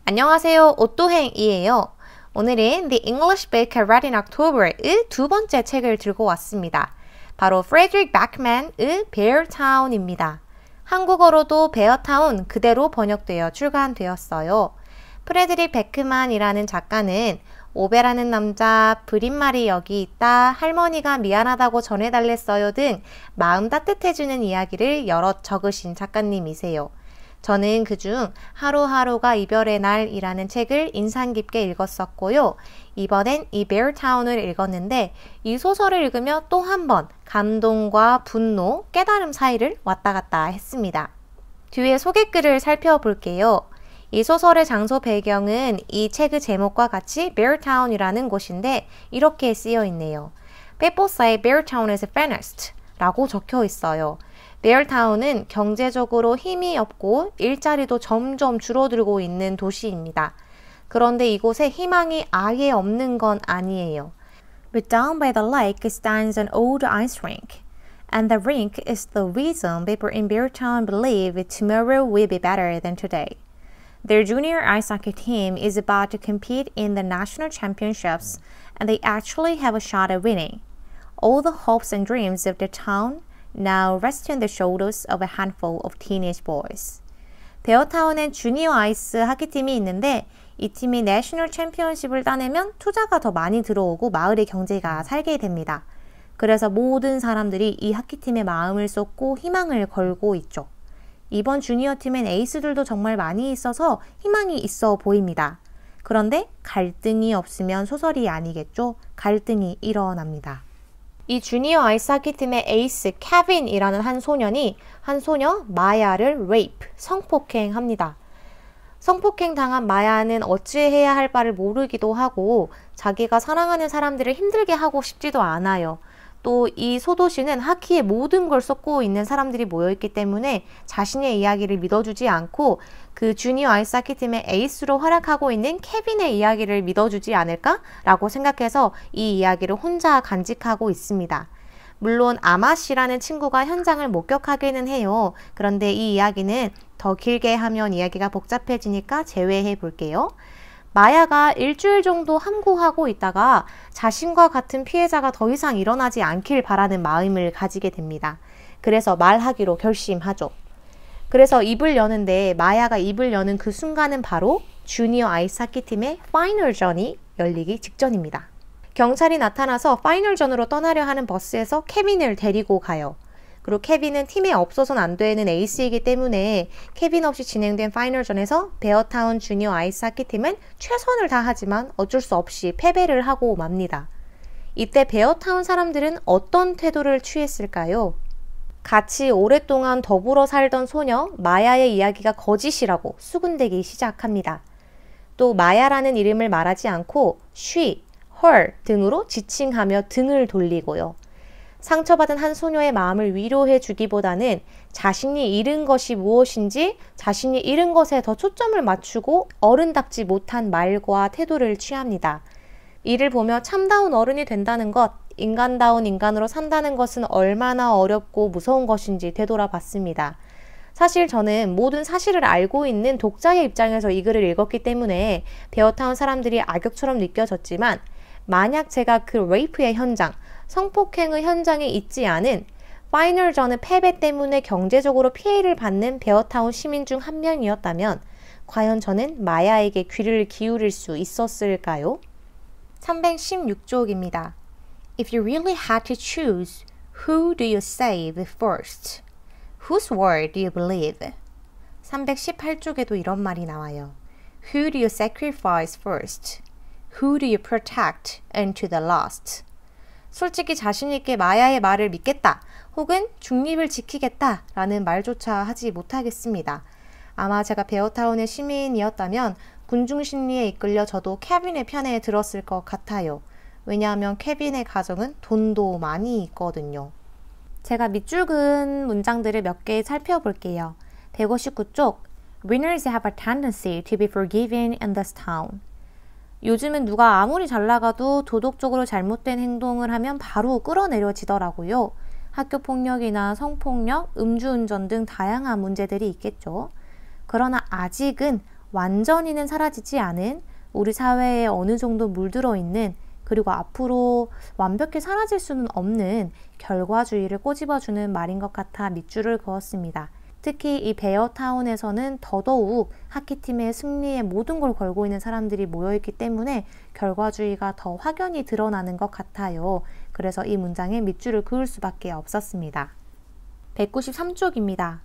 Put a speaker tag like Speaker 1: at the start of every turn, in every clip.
Speaker 1: 안녕하세요. 옷도행이에요. 오늘은 The English Book I Read in October의 두 번째 책을 들고 왔습니다. 바로 Frederick Backman의 베어타운입니다. 한국어로도 베어타운 그대로 번역되어 출간되었어요. 프레드릭 베크만이라는 작가는 오베라는 남자, 브릿말이 여기 있다, 할머니가 미안하다고 전해달랬어요 등 마음 따뜻해주는 이야기를 여럿 적으신 작가님이세요. 저는 그중 하루하루가 이별의 날이라는 책을 인상 깊게 읽었었고요. 이번엔 이 베어타운을 읽었는데 이 소설을 읽으며 또 한 번 감동과 분노, 깨달음 사이를 왔다 갔다 했습니다. 뒤에 소개글을 살펴볼게요. 이 소설의 장소 배경은 이 책의 제목과 같이 베어타운이라는 곳인데 이렇게 쓰여 있네요. People say Beartown is finished 라고 적혀 있어요. 베어타운은 경제적으로 힘이 없고 일자리도 점점 줄어들고 있는 도시입니다. 그런데 이곳에 희망이 아예 없는 건 아니에요. But down by the lake stands an old ice rink. And the rink is the reason people in Beartown believe tomorrow will be better than today. Their junior ice hockey team is about to compete in the national championships, and they actually have a shot at winning. All the hopes and dreams of the town now rest on the shoulders of a handful of teenage boys. 베어타운엔 주니어 아이스 하키팀이 있는데 이 팀이 내셔널 챔피언십을 따내면 투자가 더 많이 들어오고 마을의 경제가 살게 됩니다. 그래서 모든 사람들이 이 하키팀에 마음을 쏟고 희망을 걸고 있죠. 이번 주니어 팀엔 에이스들도 정말 많이 있어서 희망이 있어 보입니다. 그런데 갈등이 없으면 소설이 아니겠죠? 갈등이 일어납니다. 이 주니어 아이스하키 팀의 에이스 케빈이라는 한 소년이 한 소녀 마야를 레이프, 성폭행합니다. 성폭행 당한 마야는 어찌해야 할 바를 모르기도 하고 자기가 사랑하는 사람들을 힘들게 하고 싶지도 않아요. 또 이 소도시는 하키의 모든 걸 쏟고 있는 사람들이 모여있기 때문에 자신의 이야기를 믿어주지 않고 그 주니어 아이스하키 팀의 에이스로 활약하고 있는 케빈의 이야기를 믿어주지 않을까라고 생각해서 이 이야기를 혼자 간직하고 있습니다. 물론 아마씨라는 친구가 현장을 목격하기는 해요. 그런데 이 이야기는 더 길게 하면 이야기가 복잡해지니까 제외해 볼게요. 마야가 일주일 정도 함구하고 있다가 자신과 같은 피해자가 더 이상 일어나지 않길 바라는 마음을 가지게 됩니다. 그래서 말하기로 결심하죠. 그래서 입을 여는데 마야가 입을 여는 그 순간은 바로 주니어 아이스하키 팀의 파이널전이 열리기 직전입니다. 경찰이 나타나서 파이널전으로 떠나려 하는 버스에서 케빈을 데리고 가요. 그리고 케빈은 팀에 없어서는 안 되는 에이스이기 때문에 케빈 없이 진행된 파이널전에서 베어타운 주니어 아이스하키 팀은 최선을 다하지만 어쩔 수 없이 패배를 하고 맙니다. 이때 베어타운 사람들은 어떤 태도를 취했을까요? 같이 오랫동안 더불어 살던 소녀 마야의 이야기가 거짓이라고 수군대기 시작합니다. 또 마야라는 이름을 말하지 않고 she, her 등으로 지칭하며 등을 돌리고요. 상처받은 한 소녀의 마음을 위로해 주기보다는 자신이 잃은 것이 무엇인지 자신이 잃은 것에 더 초점을 맞추고 어른답지 못한 말과 태도를 취합니다. 이를 보며 참다운 어른이 된다는 것, 인간다운 인간으로 산다는 것은 얼마나 어렵고 무서운 것인지 되돌아봤습니다. 사실 저는 모든 사실을 알고 있는 독자의 입장에서 이 글을 읽었기 때문에 베어타운 사람들이 악역처럼 느껴졌지만 만약 제가 그 레이프의 현장, 성폭행의 현장에 있지 않은 파이널전의 패배 때문에 경제적으로 피해를 받는 베어타운 시민 중 한 명이었다면 과연 저는 마야에게 귀를 기울일 수 있었을까요? 316쪽입니다. If you really had to choose, who do you save first? Whose word do you believe? 318쪽에도 이런 말이 나와요. Who do you sacrifice first? Who do you protect unto the last? 솔직히 자신있게 마야의 말을 믿겠다 혹은 중립을 지키겠다 라는 말조차 하지 못하겠습니다. 아마 제가 베어타운의 시민이었다면 군중심리에 이끌려 저도 케빈의 편에 들었을 것 같아요. 왜냐하면 케빈의 가정은 돈도 많이 있거든요. 제가 밑줄 그은 문장들을 몇 개 살펴볼게요. 159쪽 Winners have a tendency to be forgiven in this town. 요즘은 누가 아무리 잘 나가도 도덕적으로 잘못된 행동을 하면 바로 끌어내려지더라고요. 학교폭력이나 성폭력, 음주운전 등 다양한 문제들이 있겠죠. 그러나 아직은 완전히는 사라지지 않은 우리 사회에 어느 정도 물들어 있는 그리고 앞으로 완벽히 사라질 수는 없는 결과주의를 꼬집어주는 말인 것 같아 밑줄을 그었습니다. 특히 이 베어타운에서는 더더욱 하키팀의 승리에 모든 걸 걸고 있는 사람들이 모여있기 때문에 결과주의가 더 확연히 드러나는 것 같아요. 그래서 이 문장에 밑줄을 그을 수밖에 없었습니다. 193쪽입니다.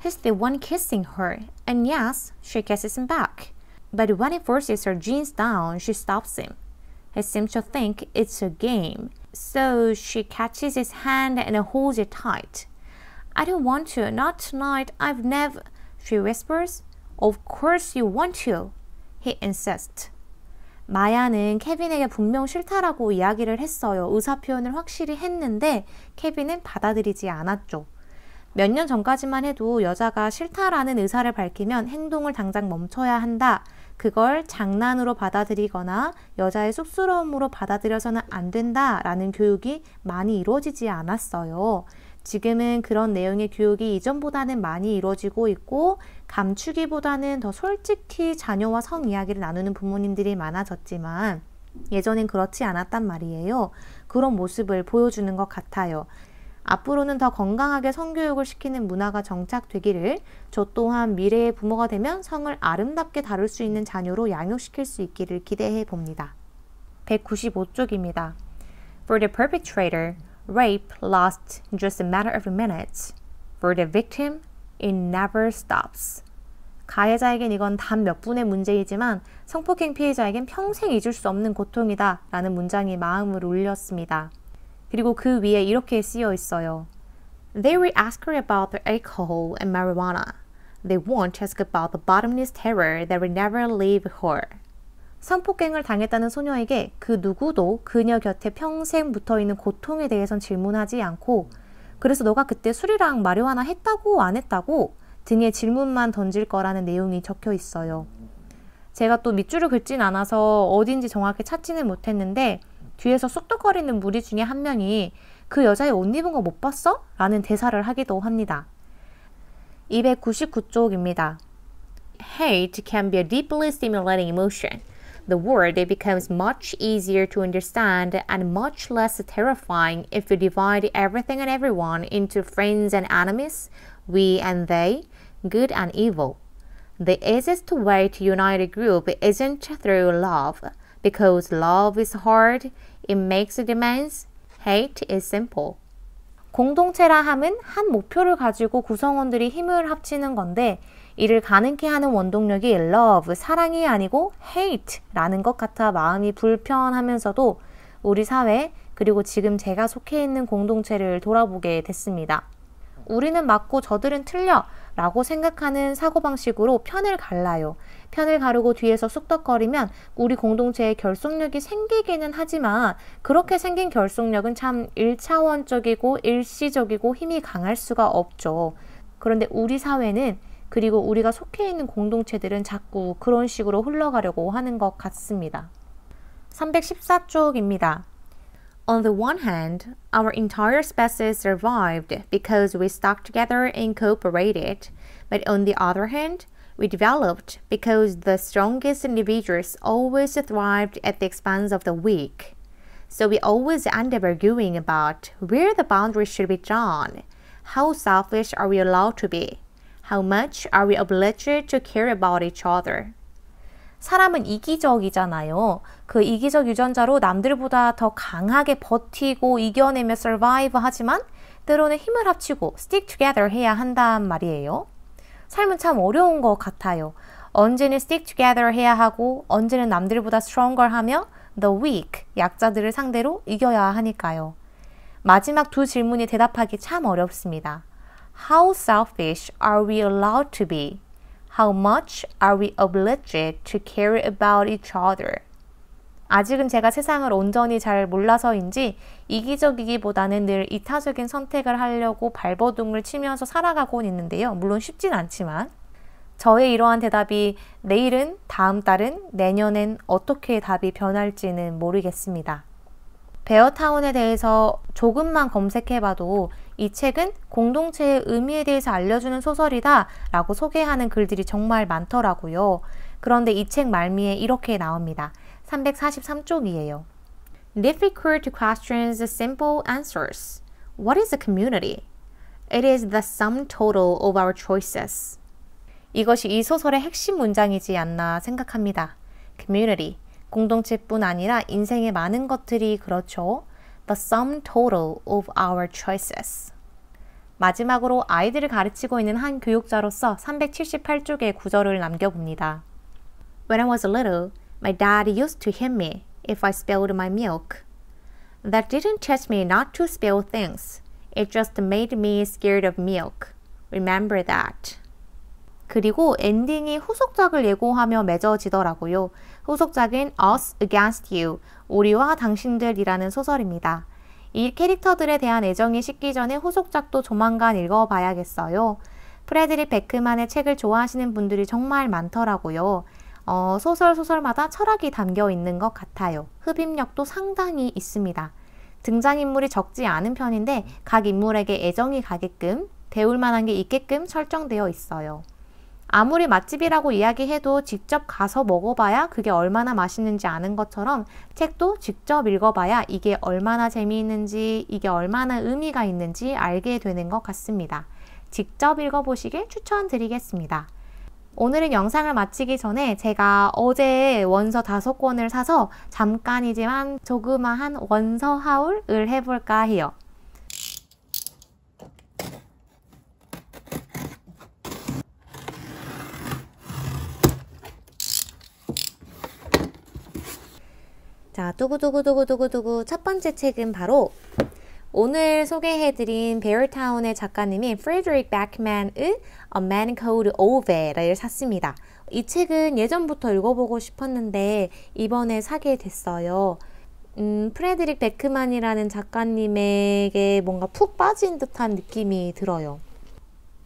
Speaker 1: He's the one kissing her, and yes, she kisses him back. But when he forces her jeans down, she stops him. He seems to think it's a game, so she catches his hand and holds it tight. I don't want to, not tonight, I've never, she whispers. Of course you want to, he insists. 마야는 케빈에게 분명 싫다라고 이야기를 했어요. 의사표현을 확실히 했는데 케빈은 받아들이지 않았죠. 몇 년 전까지만 해도 여자가 싫다라는 의사를 밝히면 행동을 당장 멈춰야 한다. 그걸 장난으로 받아들이거나 여자의 쑥스러움으로 받아들여서는 안 된다라는 교육이 많이 이루어지지 않았어요. 지금은 그런 내용의 교육이 이전보다는 많이 이루어지고 있고 감추기보다는 더 솔직히 자녀와 성 이야기를 나누는 부모님들이 많아졌지만 예전엔 그렇지 않았단 말이에요. 그런 모습을 보여주는 것 같아요. 앞으로는 더 건강하게 성교육을 시키는 문화가 정착되기를 저 또한 미래의 부모가 되면 성을 아름답게 다룰 수 있는 자녀로 양육시킬 수 있기를 기대해 봅니다. 195쪽입니다. For the perpetrator, rape lasts just a matter of minutes. For the victim, it never stops. 가해자에겐 이건 단 몇 분의 문제이지만 성폭행 피해자에겐 평생 잊을 수 없는 고통이다 라는 문장이 마음을 울렸습니다. 그리고 그 위에 이렇게 쓰여 있어요. They will ask her about the alcohol and marijuana. They won't ask about the bottomless terror that will never leave her. 성폭행을 당했다는 소녀에게 그 누구도 그녀 곁에 평생 붙어있는 고통에 대해선 질문하지 않고 그래서 너가 그때 술이랑 마리화나 했다고 안 했다고 등의 질문만 던질 거라는 내용이 적혀 있어요. 제가 또 밑줄을 긋진 않아서 어딘지 정확히 찾지는 못했는데 뒤에서 쑥덕거리는 무리 중에 한 명이 그 여자의 옷 입은 거 못 봤어? 라는 대사를 하기도 합니다. 299쪽입니다. Hate can be a deeply stimulating emotion. The word becomes much easier to understand and much less terrifying if you divide everything and everyone into friends and enemies, we and they, good and evil. The easiest way to unite a group isn't through love. Because love is hard, it makes demands, hate is simple. 공동체라 함은 한 목표를 가지고 구성원들이 힘을 합치는 건데 이를 가능케 하는 원동력이 love, 사랑이 아니고 hate라는 것 같아 마음이 불편하면서도 우리 사회 그리고 지금 제가 속해 있는 공동체를 돌아보게 됐습니다. 우리는 맞고 저들은 틀려 라고 생각하는 사고방식으로 편을 갈라요. 편을 가르고 뒤에서 쑥덕거리면 우리 공동체에 결속력이 생기기는 하지만 그렇게 생긴 결속력은 참 1차원적이고 일시적이고 힘이 강할 수가 없죠. 그런데 우리 사회는 그리고 우리가 속해 있는 공동체들은 자꾸 그런 식으로 흘러가려고 하는 것 같습니다. 314쪽입니다. On the one hand, our entire species survived because we stuck together and cooperated. But on the other hand, we developed because the strongest individuals always thrived at the expense of the weak. So we always end up arguing about where the boundaries should be drawn. How selfish are we allowed to be? How much are we obliged to care about each other? 사람은 이기적이잖아요. 그 이기적 유전자로 남들보다 더 강하게 버티고 이겨내며 survive 하지만 때로는 힘을 합치고 stick together 해야 한단 말이에요. 삶은 참 어려운 것 같아요. 언제는 stick together 해야 하고 언제는 남들보다 stronger 하며 the weak, 약자들을 상대로 이겨야 하니까요. 마지막 두 질문에 대답하기 참 어렵습니다. How selfish are we allowed to be? How much are we obliged to care about each other? 아직은 제가 세상을 온전히 잘 몰라서인지 이기적이기보다는 늘 이타적인 선택을 하려고 발버둥을 치면서 살아가곤 있는데요. 물론 쉽진 않지만 저의 이러한 대답이 내일은, 다음 달은, 내년엔 어떻게 답이 변할지는 모르겠습니다. 베어타운에 대해서 조금만 검색해봐도 이 책은 공동체의 의미에 대해서 알려주는 소설이다 라고 소개하는 글들이 정말 많더라고요. 그런데 이 책 말미에 이렇게 나옵니다. 343쪽이에요. Difficult questions, simple answers. What is a community? It is the sum total of our choices. 이것이 이 소설의 핵심 문장이지 않나 생각합니다. Community, 공동체뿐 아니라 인생의 많은 것들이 그렇죠. The sum total of our choices. 마지막으로 아이들을 가르치고 있는 한 교육자로서 378쪽의 구절을 남겨봅니다. When I was little, my dad used to hit me if I spilled my milk. That didn't teach me not to spill things. It just made me scared of milk. Remember that. 그리고 엔딩이 후속작을 예고하며 맺어지더라고요. 후속작은 Us Against You, 우리와 당신들이라는 소설입니다. 이 캐릭터들에 대한 애정이 식기 전에 후속작도 조만간 읽어봐야겠어요. 프레드릭 베크만의 책을 좋아하시는 분들이 정말 많더라고요. 소설마다 철학이 담겨 있는 것 같아요. 흡입력도 상당히 있습니다. 등장인물이 적지 않은 편인데 각 인물에게 애정이 가게끔 배울 만한 게 있게끔 설정되어 있어요. 아무리 맛집이라고 이야기해도 직접 가서 먹어봐야 그게 얼마나 맛있는지 아는 것처럼 책도 직접 읽어봐야 이게 얼마나 재미있는지, 이게 얼마나 의미가 있는지 알게 되는 것 같습니다. 직접 읽어보시길 추천드리겠습니다. 오늘은 영상을 마치기 전에 제가 어제 원서 5권을 사서 잠깐이지만 조그마한 원서 하울을 해볼까 해요. 자, 두구두구두구두구두구 첫 번째 책은 바로 오늘 소개해드린 베어타운의 작가님인 프레드릭 백맨의 A Man Called Ove를 샀습니다. 이 책은 예전부터 읽어보고 싶었는데 이번에 사게 됐어요. 프레드릭 베크만이라는 작가님에게 뭔가 푹 빠진 듯한 느낌이 들어요.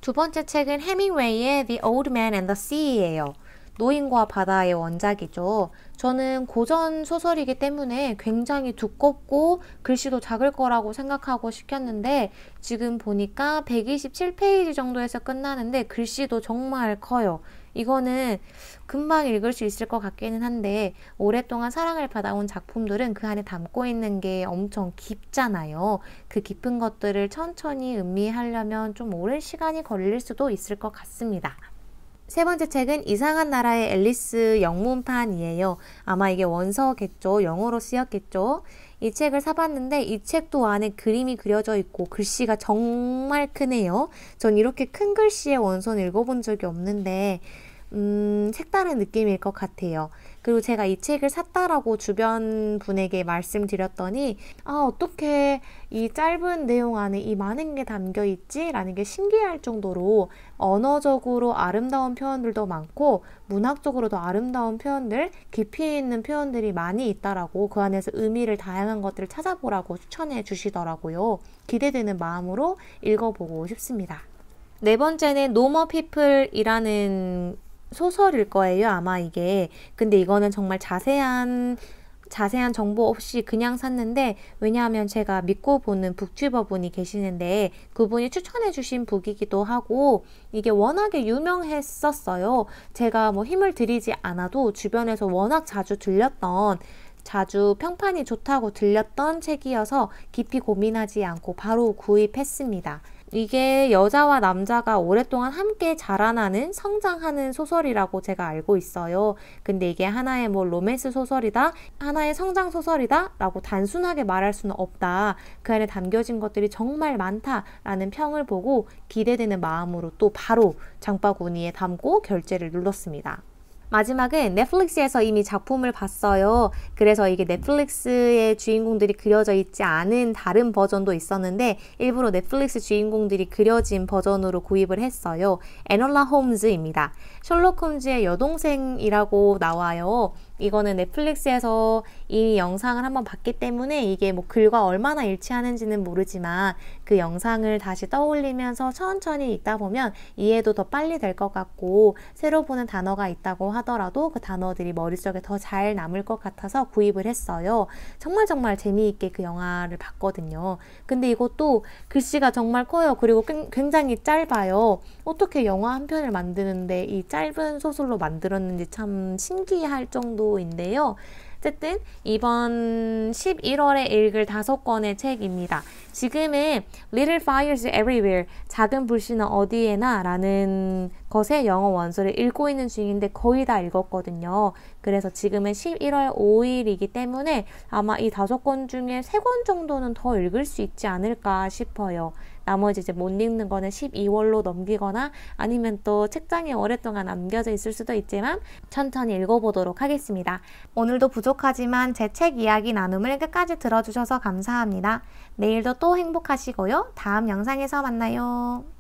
Speaker 1: 두 번째 책은 해밍웨이의 The Old Man and the Sea예요. 노인과 바다의 원작이죠. 저는 고전 소설이기 때문에 굉장히 두껍고 글씨도 작을 거라고 생각하고 시켰는데 지금 보니까 127페이지 정도에서 끝나는데 글씨도 정말 커요. 이거는 금방 읽을 수 있을 것 같기는 한데 오랫동안 사랑을 받아온 작품들은 그 안에 담고 있는 게 엄청 깊잖아요. 그 깊은 것들을 천천히 음미하려면 좀 오랜 시간이 걸릴 수도 있을 것 같습니다. 세 번째 책은 이상한 나라의 앨리스 영문판이에요. 아마 이게 원서겠죠. 영어로 쓰였겠죠. 이 책을 사봤는데 이 책도 안에 그림이 그려져 있고 글씨가 정말 크네요. 전 이렇게 큰 글씨의 원서는 읽어본 적이 없는데 색다른 느낌일 것 같아요. 그리고 제가 이 책을 샀다라고 주변 분에게 말씀드렸더니 어떻게 이 짧은 내용 안에 이 많은 게 담겨 있지? 라는 게 신기할 정도로 언어적으로 아름다운 표현들도 많고 문학적으로도 아름다운 표현들, 깊이 있는 표현들이 많이 있다라고 그 안에서 의미를 다양한 것들을 찾아보라고 추천해 주시더라고요. 기대되는 마음으로 읽어보고 싶습니다. 네 번째는 No More People이라는 소설일 거예요, 아마 이게. 근데 이거는 정말 자세한 정보 없이 그냥 샀는데 왜냐하면 제가 믿고 보는 북튜버 분이 계시는데 그분이 추천해 주신 북이기도 하고 이게 워낙에 유명했었어요. 제가 뭐 힘을 들이지 않아도 주변에서 워낙 자주 평판이 좋다고 들렸던 책이어서 깊이 고민하지 않고 바로 구입했습니다. 이게 여자와 남자가 오랫동안 함께 자라나는 성장하는 소설이라고 제가 알고 있어요. 근데 이게 하나의 뭐 로맨스 소설이다, 하나의 성장 소설이다 라고 단순하게 말할 수는 없다. 그 안에 담겨진 것들이 정말 많다라는 평을 보고 기대되는 마음으로 또 바로 장바구니에 담고 결제를 눌렀습니다. 마지막은 넷플릭스에서 이미 작품을 봤어요. 그래서 이게 넷플릭스의 주인공들이 그려져 있지 않은 다른 버전도 있었는데 일부러 넷플릭스 주인공들이 그려진 버전으로 구입을 했어요. 에놀라 홈즈입니다. 셜록 홈즈의 여동생이라고 나와요. 이거는 넷플릭스에서 이 영상을 한번 봤기 때문에 이게 뭐 글과 얼마나 일치하는지는 모르지만 그 영상을 다시 떠올리면서 천천히 읽다 보면 이해도 더 빨리 될 것 같고 새로 보는 단어가 있다고 하더라도 그 단어들이 머릿속에 더 잘 남을 것 같아서 구입을 했어요. 정말 재미있게 그 영화를 봤거든요. 근데 이것도 글씨가 정말 커요. 그리고 굉장히 짧아요. 어떻게 영화 한 편을 만드는데 이 짧은 소설로 만들었는지 참 신기할 정도인데요. 어쨌든 이번 11월에 읽을 5권의 책입니다. 지금은 Little Fires Everywhere, 작은 불씨는 어디에나 라는 것의 영어 원서를 읽고 있는 중인데 거의 다 읽었거든요. 그래서 지금은 11월 5일이기 때문에 아마 이 5권 중에 3권 정도는 더 읽을 수 있지 않을까 싶어요. 나머지 이제 못 읽는 거는 12월로 넘기거나 아니면 또 책장에 오랫동안 남겨져 있을 수도 있지만 천천히 읽어보도록 하겠습니다. 오늘도 부족하지만 제 책 이야기 나눔을 끝까지 들어주셔서 감사합니다. 내일도 또 행복하시고요. 다음 영상에서 만나요.